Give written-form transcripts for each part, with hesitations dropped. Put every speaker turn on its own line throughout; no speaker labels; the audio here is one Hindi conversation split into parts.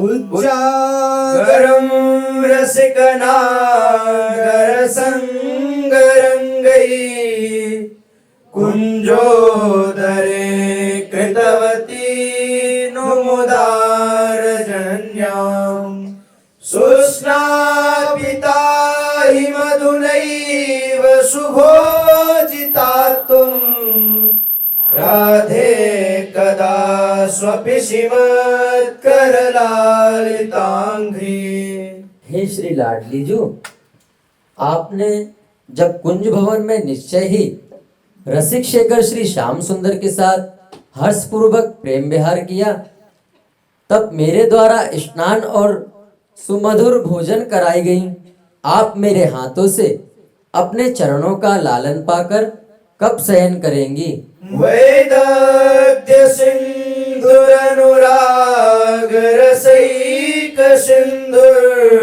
उच्चागरं रसिकनागर संगरंगई कुंजोदरे कृतवती नुमुदार जन्यां सुस्नापिता हि मधुनैव सुभोजितात्वं राधे कदा स्वपि श्रीमत्करलालितांघ्रि।
हे श्री लाडली जो, आपने जब कुंज भवन में निश्चय ही रसिक शेखर श्री श्याम सुंदर के साथ हर्षपूर्वक प्रेम विहार किया, तब मेरे द्वारा स्नान और सुमधुर भोजन कराई गई। आप मेरे हाथों से अपने चरणों का लालन पाकर कब शयन करेंगी?
वैदग्ध्य सिंधुर अनुराग रसैक सिंधुर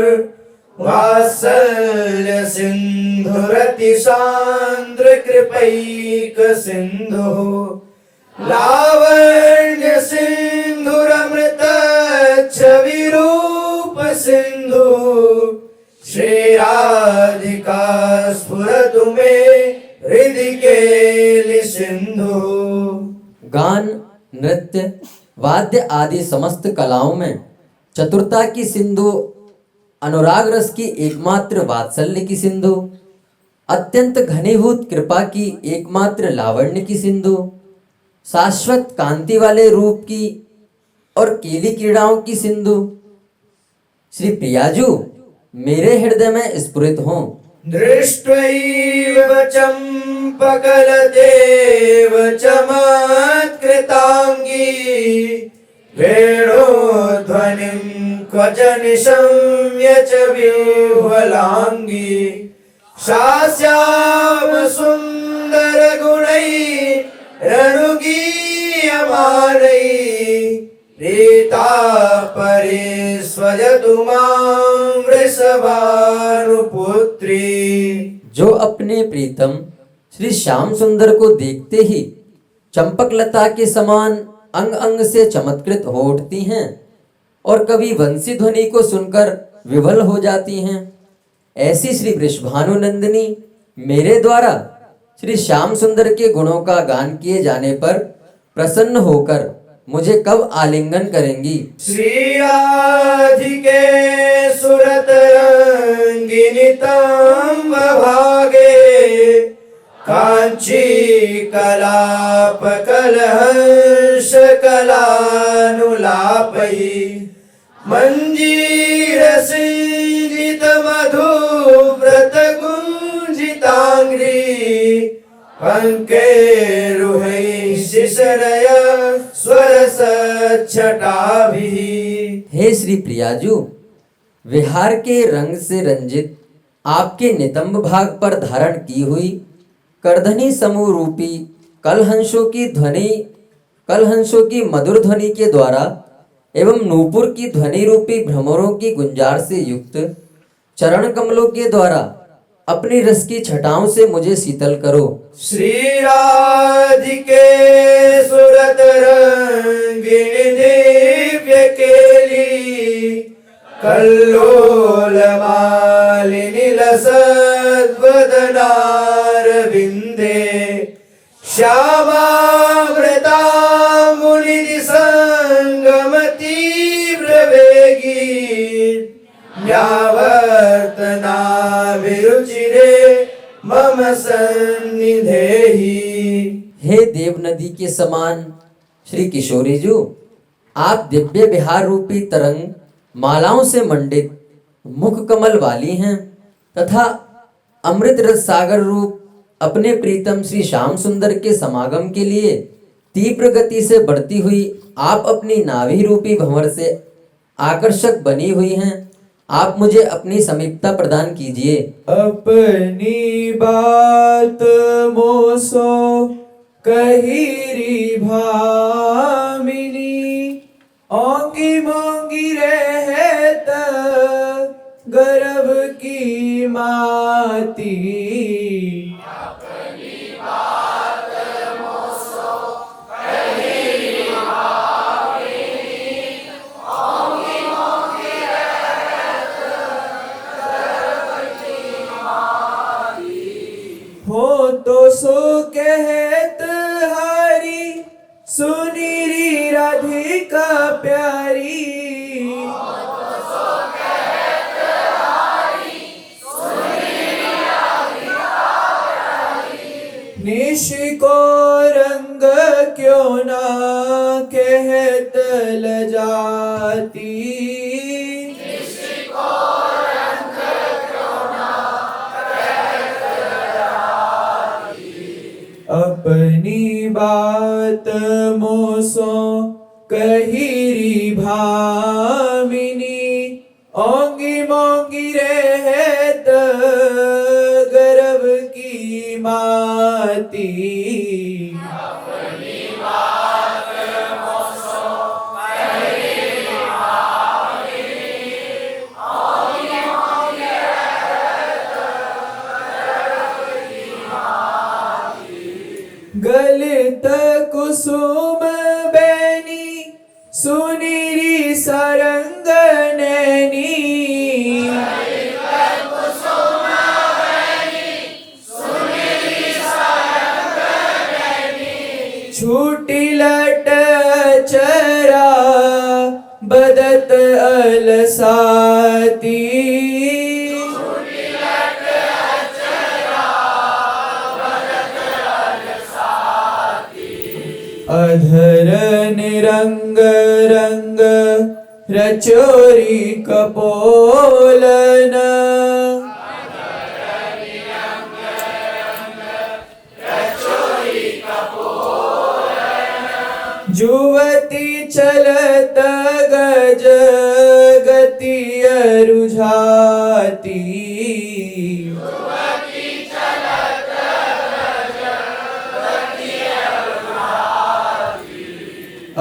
वात्सल्य सिंधुरति सांद्र कृपैक सिंधु लावण्य सिंधुरमृत छवि रूप सिंधु श्री राधिका स्फुरतु मे हृदि केलि सिंधु।
गान, नृत्य, वाद्य आदि समस्त कलाओं में चतुरता की सिंधु, अनुराग रस की एकमात्र वात्सल्य की सिंधु, अत्यंत घनीभूत कृपा की एकमात्र लावण्य की सिंधु, शाश्वत कांति वाले रूप की और केली क्रीड़ाओं की सिंधु श्री प्रियाजू मेरे हृदय में स्फुरित हो।
दृष्ट्वैव चंपकलदेव चमत्कृतांगी वेणोध्वनिं क्वच निशम्य च विह्वलांगी शास्याम सुंदर गुणै रणुगीयमानै प्रीता परे स्वजतु मां वृषभानुपुत्री।
जो अपने प्रीतम श्री श्याम सुंदर को देखते ही चंपकलता के समान अंग अंग से चमत्कृत हो उठती हैं और कभी वंशी ध्वनि को सुनकर विवल हो जाती हैं, ऐसी श्री वृषभानुनंदिनी मेरे द्वारा श्री श्याम सुंदर के गुणों का गान किए जाने पर प्रसन्न होकर मुझे कब आलिंगन करेंगी?
श्री राधिके सुरतरंगिनी तंब भागे कांची कलाप कलहंस कलानुलापई मंजीर सिंजित मधु व्रत गुंजितांग्री पंकेरुहै शिशरय स्वर सच्छटाभिः।
हे श्री प्रियाजू, विहार के रंग से रंजित आपके नितंब भाग पर धारण की हुई करधनी समूह रूपी कलहंसों की मधुर ध्वनि के द्वारा एवं नूपुर की ध्वनि रूपी भ्रमरों की गुंजार से युक्त चरण कमलों के द्वारा अपनी रस की छटाओं से मुझे शीतल करो।
श्री राधिके सुरत रंगिनी दिव्य केली कल्लोल मालिनी लसद्वदनार विंदे श्यामामृतांबुनिधि संगम तीव्र वेगी न्यावर्तनाभिरुचिरे मम सन्निधेहि।
हे देव नदी के समान श्री किशोरी जी, आप दिव्य विहार रूपी तरंग मालाओं से मंडित मुख कमल वाली हैं तथा अमृत रस सागर रूप अपने प्रीतम श्री श्याम सुंदर के समागम के लिए तीव्र गति से बढ़ती हुई आप अपनी नाभि रूपी भंवर से आकर्षक बनी हुई हैं। आप मुझे अपनी समीपता प्रदान कीजिए।
अपनी बात मोसो कहिरी भामिनी ओंगी मोंगी रहत गर्भ की माती। क्यों ना कहत लजाती, अपनी बात मोसो कहिरी भामिनी, ओंगी मोंगी रहत गर्भ की माती। गलित कुसुम बैनी सुनीरी सरंग नैनी, छूटी लट चरा बदत अलसाती, अधर निरंग रंग रचोरी कपोलन, जुवती चलत गज गति अरुझाती,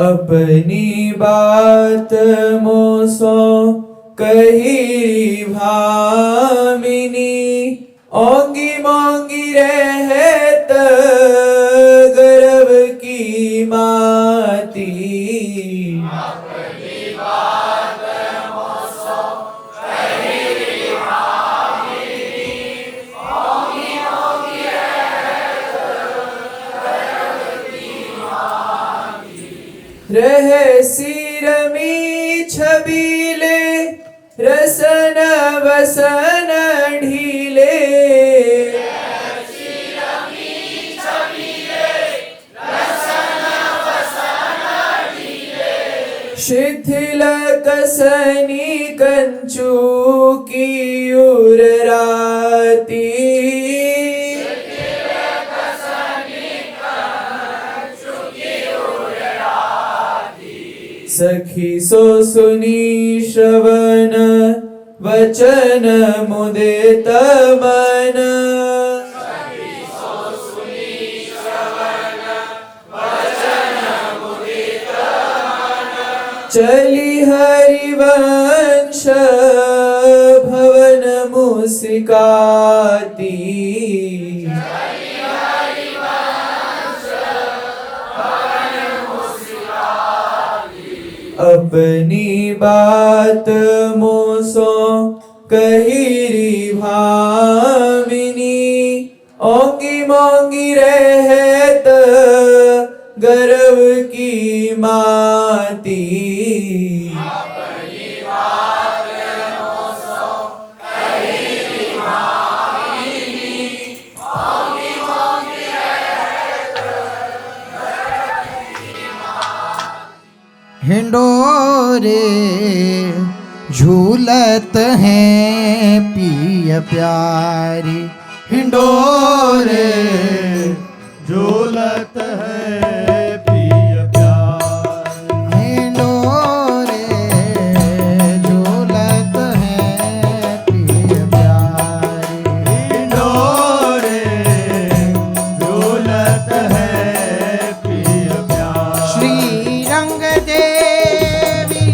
अपनी बात मोसो कहिरी भामिनी, ओंगी मोंगी रहत गर्भ की माती। रह सिरमी छबीले रसन वसन ढीले, शिथिल कसनी कंचू की उर्राती, सखी सो सुनी श्रवण वचन मुदित मन, चली हरिवंश भवन मुस्काती, अपनी बात मोसो कहिरी भामिनी, ओंगी मोंगी रहत गर्भ की माती।
हिंडोरे झूलत हैं पिय प्यारी, हिंडोरे
झूलत है पिय प्यारी,
हिंडोरे झूलत हैं पिय प्यारी,
हिंडोरे झूलत है पिय प्यारी।
श्री रंग देवी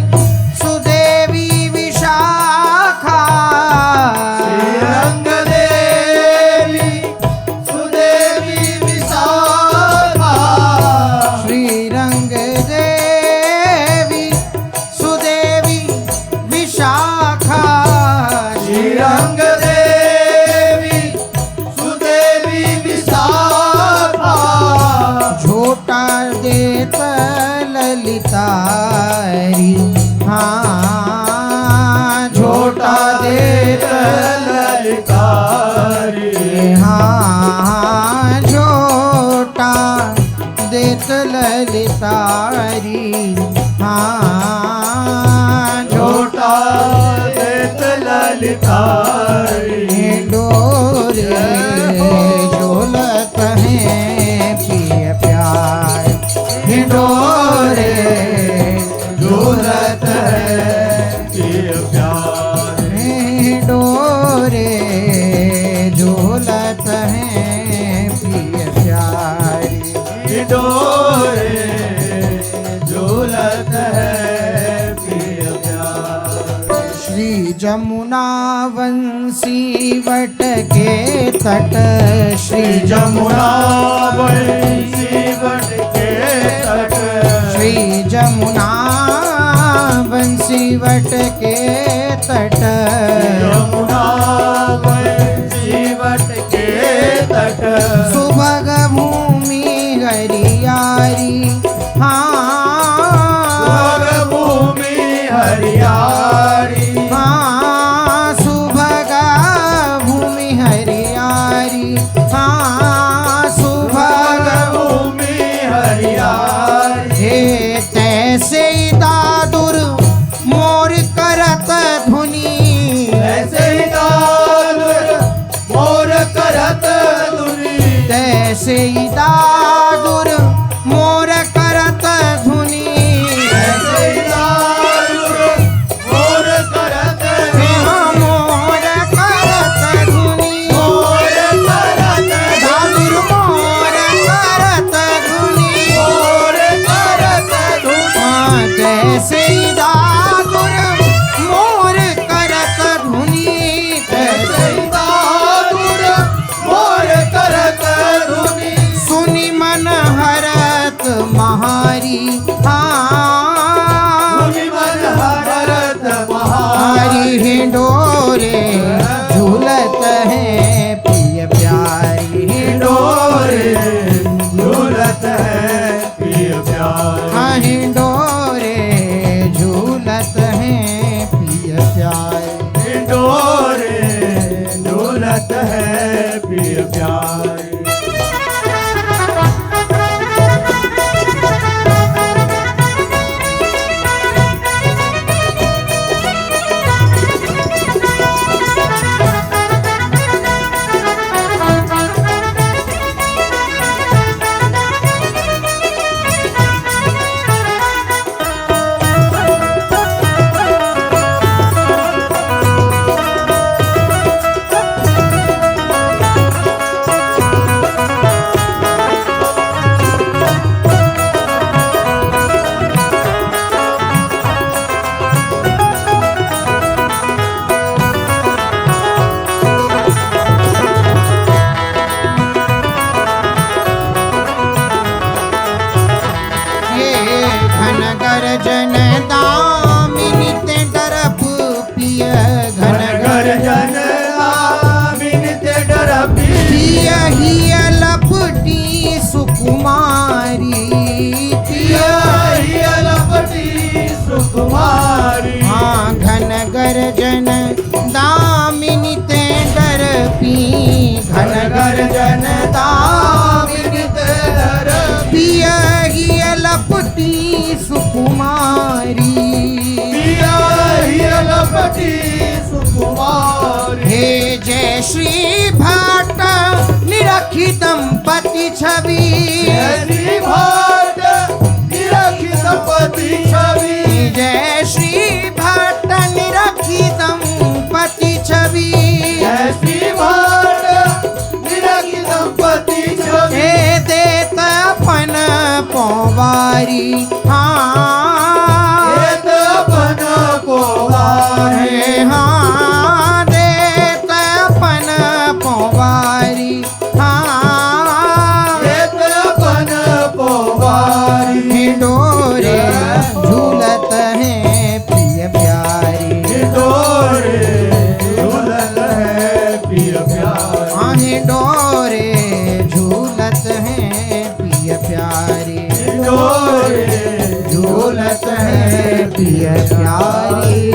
सुदेवी विशाखा,
श्री रंग देवी सुदेवी विशाखा,
श्री रंग देवी सुदेवी विशाखा,
श्री रंग देवी सुदेवी विशाखा,
झोटा देत ललितारी, हाँ झोटा देत
ललितारी,
हाँ झोटा देत ललितारी, तारी हाँ
झोटा देत ललकारी
डोरे झोलत हैं पिय प्यार
डोरे झूलत है पिय प्यार
डोरे झोलत हैं पिय प्यारी
डोरे झूलत है पिय प्यार
श्री जमुना वंशी वट के तट श्री
जमुना बंसी बट के तट
श्री जमुना वंशी वट के तट
यमुना बंसी बट के तट
सुभग भूमि हरियारी हाँ
भूमि हरियारी
हाँ सुभग भूमि हरियारी हाँ सुभग
भूमि हरियारी
हे तैसे दादुर मोर करत धुनी
ऐसे ही दादुर मोर करत धुनी
तैसे दादुर मोर करत धुनी
ऐसे ही दादुर मोर करत
मोर करत धुनी
मोर करत
दादुर मोर करत धुनी
मोर करत धुनी
तैसे दादुर मोर करत धुनी
ऐसे ही दादुर मोर करत धुनी
सुनि मन हरत महारी
भूमि मन हरत महारी
हरि हिंडोरे झूलत है पिय प्यारी
डोरे झूलत है पिय प्यार
हिंडोरे झूलत है पिय प्यारी
डोरे झूलत है पिय प्यार
घन गर्जन दामिनी ते डरप पिय घन
गर्जन बिनते डर
पिय हिय लपटी सुकुमारी पिय
लपटी सुकुमारी
हाँ घन गर्जन दामिनी ते डरपी घन गर्जन दामिनी
बिनते डर
पिय हिय लपटी सुकुमारी
लपटी सुकुमारी
हे जय श्री भाट निरखी दंपति छवि
श्री भाट निरखी संपत्ति छवि
जय श्री भाट निरखी दंपति छवि
श्री भाट निरखी संपत्ति छवि
हे देत अपन पौवारी हाँ
अपन पोवारी
हे हाँ देत अपन पौवारी हाँ
अपन पोवारी
डोरे झूलत हैं प्रिय प्यारी
डोरे झूलत है पिय प्यार
आहे डोरे झूलत हैं प्रिय प्यारी
डोरे
झूलत है प्रिय प्यारी